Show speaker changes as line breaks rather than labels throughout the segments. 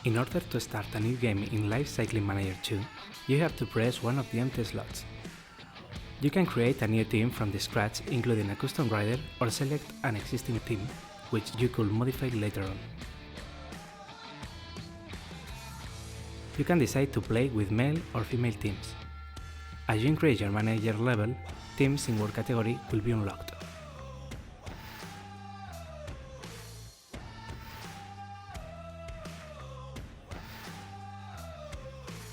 In order to start a new game in Life Cycling Manager 2, you have to press one of the empty slots. You can create a new team from the scratch, including a custom rider, or select an existing team, which you could modify later on. You can decide to play with male or female teams. As you increase your manager level, teams in work category will be unlocked.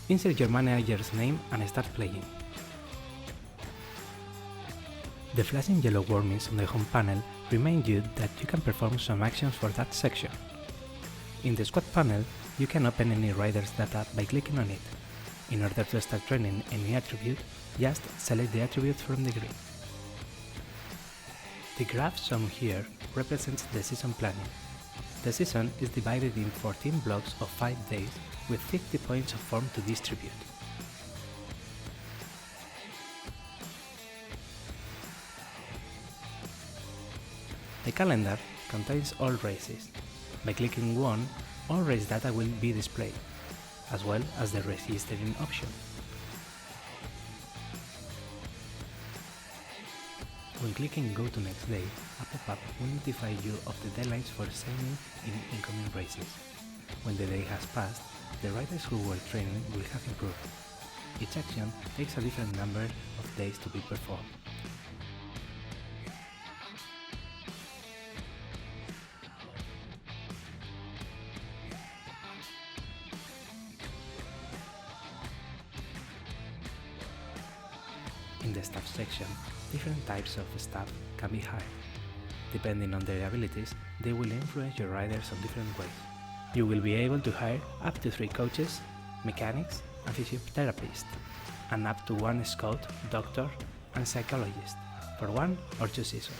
Insert your manager's name and start playing. The flashing yellow warnings on the home panel remind you that you can perform some actions for that section. In the squad panel, you can open any rider's data by clicking on it. In order to start training any attribute, just select the attribute from the grid. The graph shown here represents the season planning. The season is divided in 14 blocks of 5 days with 50 points of form to distribute. The calendar contains all races. By clicking one, all race data will be displayed, as well as the registering option. When clicking Go to Next Day, a pop-up will notify you of the deadlines for signing in incoming races. When the day has passed, the riders who were training will have improved. Each action takes a different number of days to be performed. In the staff section, different types of staff can be hired. Depending on their abilities, they will influence your riders in different ways. You will be able to hire up to 3 coaches, mechanics, and physiotherapists, and up to 1 scout, doctor, and psychologist for 1 or 2 seasons.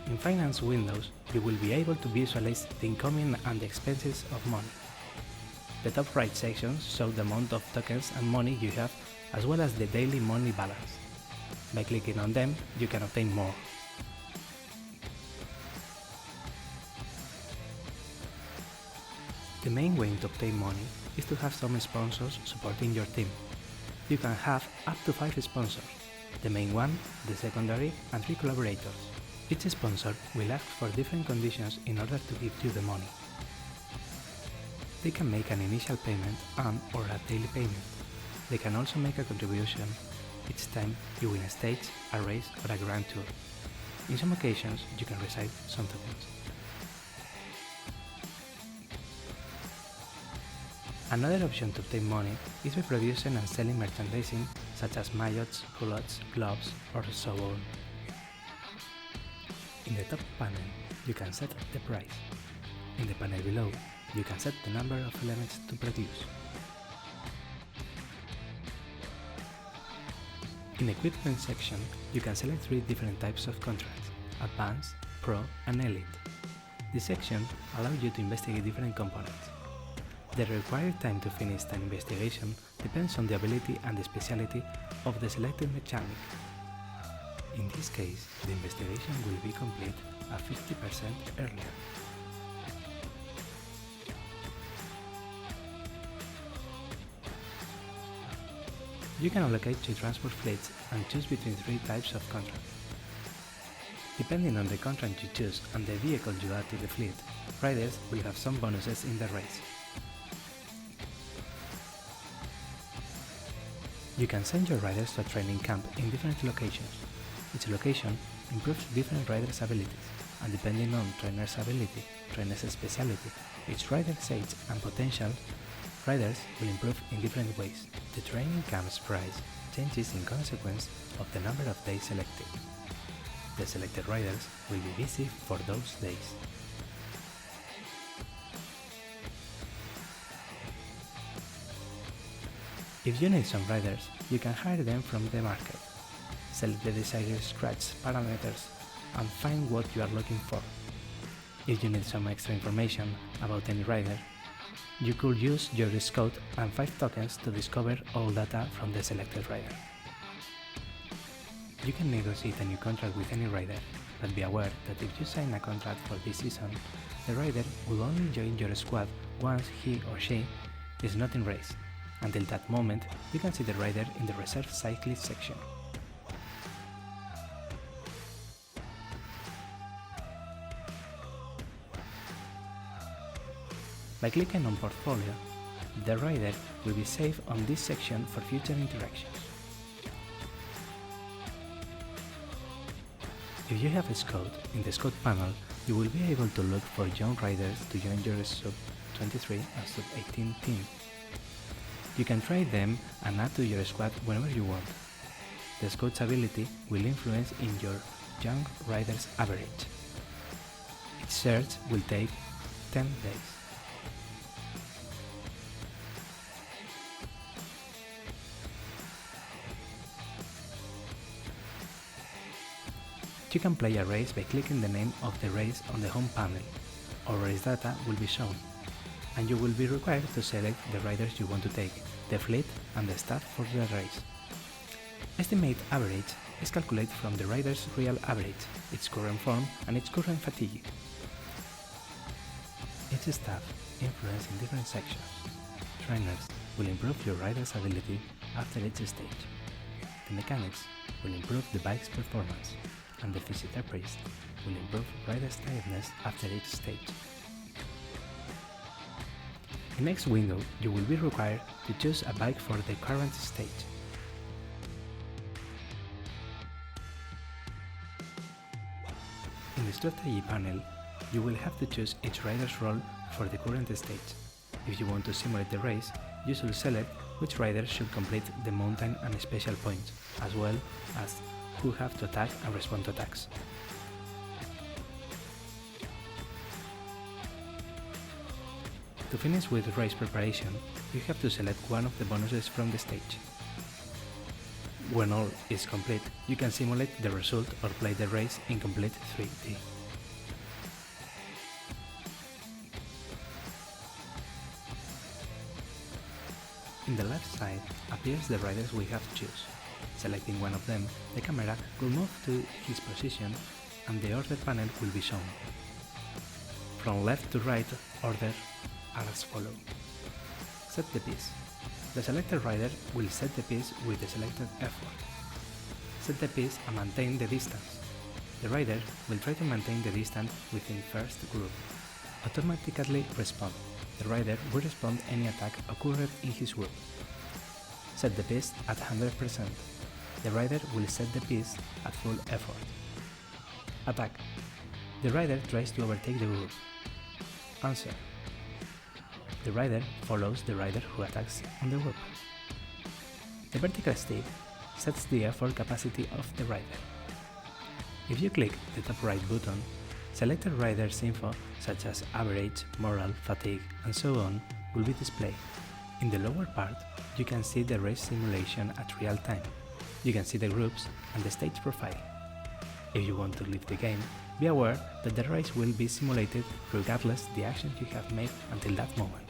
In Finance windows, you will be able to visualize the incoming and the expenses of money. The top right sections show the amount of tokens and money you have, as well as the daily money balance. By clicking on them, you can obtain more. The main way to obtain money is to have some sponsors supporting your team. You can have up to 5 sponsors, the main one, the secondary, and 3 collaborators. Each sponsor will ask for different conditions in order to give you the money. They can make an initial payment and/or a daily payment. They can also make a contribution each time you win a stage, a race, or a grand tour. In some occasions, you can receive some tokens. Another option to obtain money is by producing and selling merchandising such as maillots, culottes, gloves, or so on. In the top panel, you can set the price. In the panel below, you can set the number of elements to produce. In the equipment section, you can select 3 different types of contracts: Advanced, Pro, and Elite. This section allows you to investigate different components. The required time to finish an investigation depends on the ability and the specialty of the selected mechanic. In this case, the investigation will be complete at 50% earlier. You can allocate to transport fleets and choose between 3 types of contracts. Depending on the contract you choose and the vehicle you add to the fleet, riders will have some bonuses in the race. You can send your riders to a training camp in different locations. Each location improves different riders' abilities, and depending on trainer's ability, trainer's specialty, each rider's age and potential, riders will improve in different ways. The training camp's price changes in consequence of the number of days selected. The selected riders will be busy for those days. If you need some riders, you can hire them from the market. Select the desired scratch parameters and find what you are looking for. If you need some extra information about any rider, you could use your scout and 5 tokens to discover all data from the selected rider. You can negotiate a new contract with any rider, but be aware that if you sign a contract for this season, the rider will only join your squad once he or she is not in race. Until that moment, you can see the rider in the reserve cyclist section. By clicking on Portfolio, the rider will be saved on this section for future interactions. If you have a scout, in the scout panel, you will be able to look for young riders to join your sub-23 and sub-18 team. You can trade them and add to your squad whenever you want. The scout's ability will influence in your young rider's average. Its search will take 10 days. You can play a race by clicking the name of the race on the home panel. All race data will be shown, and you will be required to select the riders you want to take, the fleet and the staff for the race. Estimate average is calculated from the rider's real average, its current form and its current fatigue. Each staff influences in different sections. Trainers will improve your rider's ability after each stage. The mechanics will improve the bike's performance, and the physiotherapist will improve rider's tiredness after each stage. In next window, you will be required to choose a bike for the current stage. In the strategy panel, you will have to choose each rider's role for the current stage. If you want to simulate the race, you should select which rider should complete the mountain and special points, as well as who have to attack and respond to attacks. To finish with race preparation, you have to select one of the bonuses from the stage. When all is complete, you can simulate the result or play the race in complete 3D. In the left side appears the riders we have to choose. Selecting one of them, the camera will move to his position and the order panel will be shown. From left to right, order are as follows. Set the piece. The selected rider will set the piece with the selected effort. Set the piece and maintain the distance. The rider will try to maintain the distance within first group. Automatically respond. The rider will respond any attack occurred in his group. Set the piece at 100%. The rider will set the piece at full effort. Attack. The rider tries to overtake the group. Answer. The rider follows the rider who attacks on the group. The vertical stick sets the effort capacity of the rider. If you click the top right button, selected rider's info such as average, moral, fatigue, and so on will be displayed. In the lower part, you can see the race simulation at real time. You can see the groups and the stage profile. If you want to leave the game, be aware that the race will be simulated regardless the actions you have made until that moment.